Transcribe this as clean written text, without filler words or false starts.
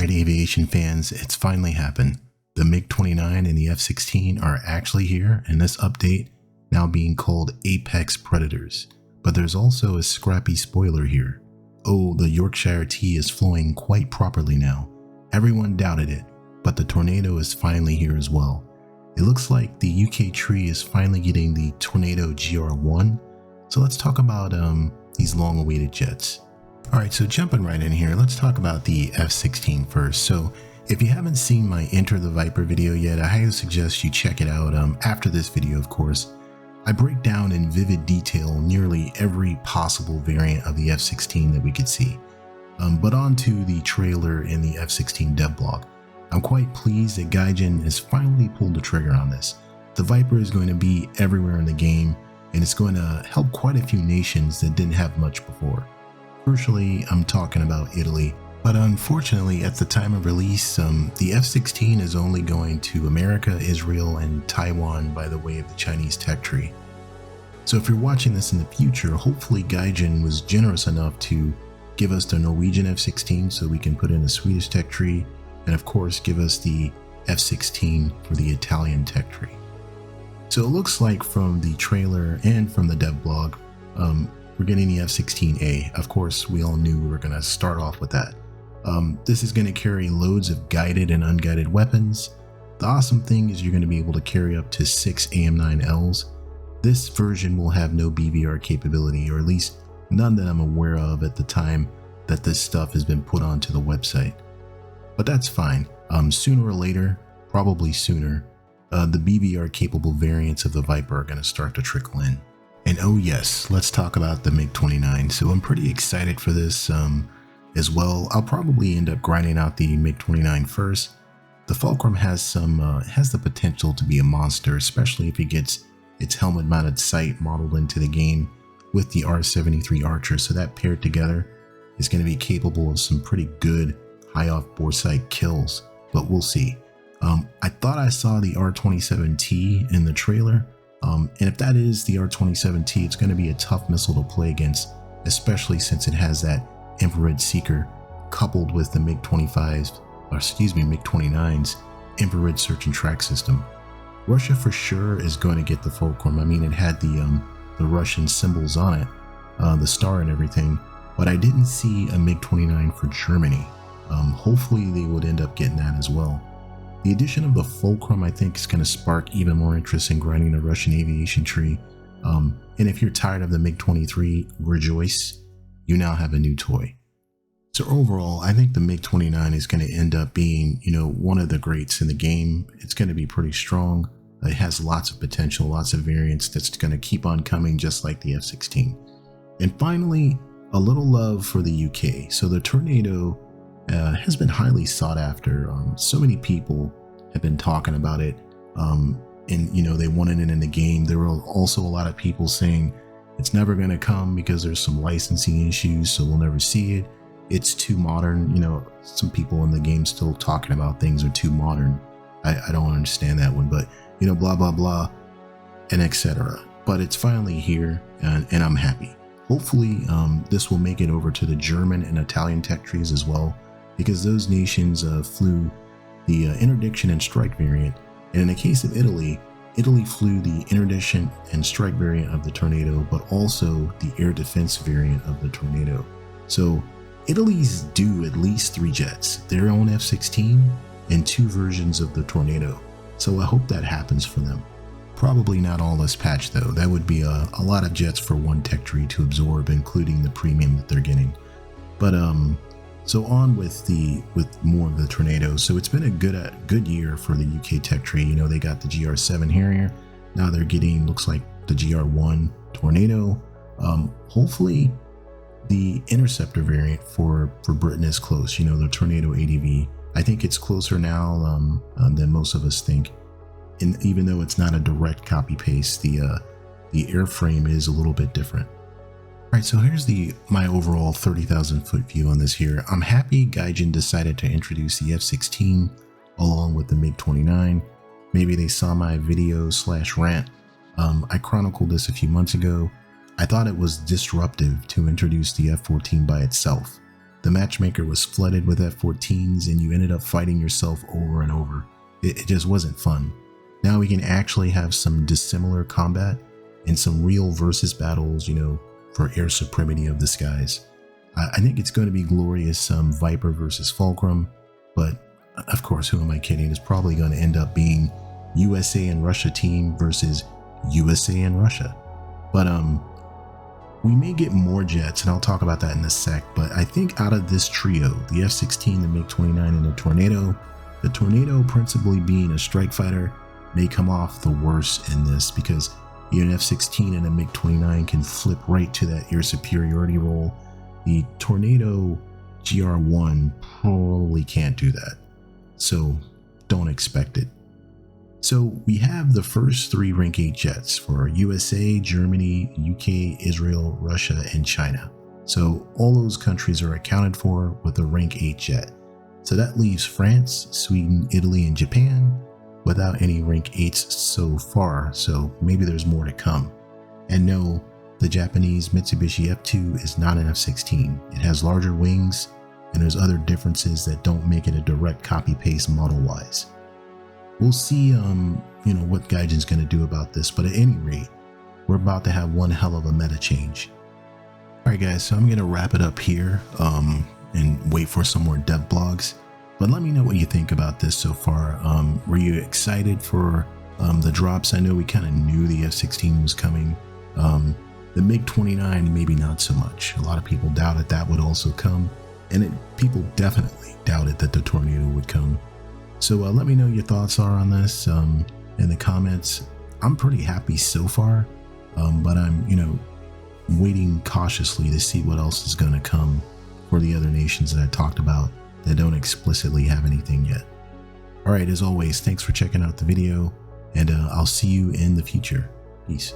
Alright, aviation fans, it's finally happened. The Mig-29 and the F-16 are actually here in this update, now being called Apex Predators. But there's also a scrappy spoiler here. Oh, the Yorkshire tea is flowing quite properly now. Everyone doubted it, but the Tornado is finally here as well. It looks like the UK tree is finally getting the Tornado GR1. So let's talk about these long-awaited jets. Alright, so jumping right in here, let's talk about the F-16 first. So if you haven't seen my Enter the Viper video yet, I highly suggest you check it out after this video, of course. I break down in vivid detail nearly every possible variant of the F-16 that we could see. But on to the trailer in the F-16 devblog. I'm quite pleased that Gaijin has finally pulled the trigger on this. The Viper is going to be everywhere in the game, and it's going to help quite a few nations that didn't have much before. Crucially, I'm talking about Italy, but unfortunately at the time of release, the F-16 is only going to America, Israel, and Taiwan by the way of the Chinese tech tree. So if you're watching this in the future, hopefully Gaijin was generous enough to give us the Norwegian F-16 so we can put in a Swedish tech tree, and of course give us the F-16 for the Italian tech tree. So it looks like from the trailer and from the devblog, we're getting the F-16A. Of course, we all knew we were going to start off with that. This is going to carry loads of guided and unguided weapons. The awesome thing is you're going to be able to carry up to 6 AM-9Ls. This version will have no BVR capability, or at least none that I'm aware of at the time that this stuff has been put onto the website. But that's fine. Sooner or later, probably sooner, the BVR capable variants of the Viper are going to start to trickle in. And oh yes, let's talk about the Mig-29. So I'm pretty excited for this as well. I'll probably end up grinding out the Mig-29 first. The Fulcrum has the potential to be a monster, especially if it gets its helmet mounted sight modeled into the game with the R-73 Archer. So that paired together is going to be capable of some pretty good high off bore sight kills, but we'll see. I thought I saw the R-27T in the trailer. And if that is the R-27T, it's going to be a tough missile to play against, especially since it has that infrared seeker coupled with the Mig-29's infrared search and track system. Russia for sure is going to get the Fulcrum. I mean, it had the Russian symbols on it, the star and everything, but I didn't see a Mig-29 for Germany. Hopefully they would end up getting that as well. The addition of the Fulcrum, I think, is going to spark even more interest in grinding the Russian aviation tree. And if you're tired of the MiG-23, rejoice, you now have a new toy. So overall, I think the MiG-29 is going to end up being, one of the greats in the game. It's going to be pretty strong. It has lots of potential, lots of variants that's going to keep on coming, just like the F-16. And finally, a little love for the UK. So the Tornado has been highly sought after. So many people have been talking about it, and they wanted it in the game. There were also a lot of people saying it's never going to come because there's some licensing issues, so we'll never see it. It's too modern. Some people in the game still talking about things are too modern. I don't understand that one, but blah blah blah and etc. But it's finally here, and I'm happy. Hopefully this will make it over to the German and Italian tech trees as well, because those nations flew the interdiction and strike variant, and in the case of Italy flew the interdiction and strike variant of the Tornado, but also the air defense variant of the Tornado. So Italy's due at least 3 jets, their own F-16 and 2 versions of the Tornado. So I hope that happens for them. Probably not all this patch though. That would be a lot of jets for one tech tree to absorb, including the premium that they're getting. But so on with more of the Tornado. So it's been a good year for the UK tech tree. They got the GR7 Harrier. Now they're getting, looks like, the GR1 Tornado. Hopefully the Interceptor variant for Britain is close. The Tornado ADV. I think it's closer now than most of us think. And even though it's not a direct copy paste, the airframe is a little bit different. Alright, so here's my overall 30,000 foot view on this here. I'm happy Gaijin decided to introduce the F-16 along with the Mig-29. Maybe they saw my video/rant. I chronicled this a few months ago. I thought it was disruptive to introduce the F-14 by itself. the matchmaker was flooded with F-14s and you ended up fighting yourself over and over. It just wasn't fun. Now we can actually have some dissimilar combat and some real versus battles, you know, for air supremacy of the skies. I think it's going to be glorious, Viper versus Fulcrum, but of course, who am I kidding? It's probably going to end up being USA and Russia team versus USA and Russia. But we may get more jets, and I'll talk about that in a sec, but I think out of this trio, the F-16, the Mig-29, and the Tornado principally being a strike fighter may come off the worst in this, because an F-16 and a Mig-29 can flip right to that air superiority role. The Tornado GR1 probably can't do that, so don't expect it. So we have the first 3 rank 8 jets for USA, Germany, UK, Israel, Russia, and China. So all those countries are accounted for with a rank 8 jet. So that leaves France, Sweden, Italy, and Japan without any rank 8s so far, so maybe there's more to come. And no, the Japanese Mitsubishi F2 is not an F-16. It has larger wings, and there's other differences that don't make it a direct copy-paste model-wise. We'll see, you know, what Gaijin's going to do about this, but at any rate, we're about to have one hell of a meta change. Alright guys, so I'm going to wrap it up here and wait for some more dev blogs. But let me know what you think about this so far. Were you excited for the drops? I know we kind of knew the F-16 was coming. The Mig-29, maybe not so much. A lot of people doubted that would also come, and people definitely doubted that the Tornado would come. So let me know your thoughts are on this in the comments. I'm pretty happy so far, but I'm, you know, waiting cautiously to see what else is going to come for the other nations that I talked about that don't explicitly have anything yet. All right, as always, thanks for checking out the video, and I'll see you in the future. Peace.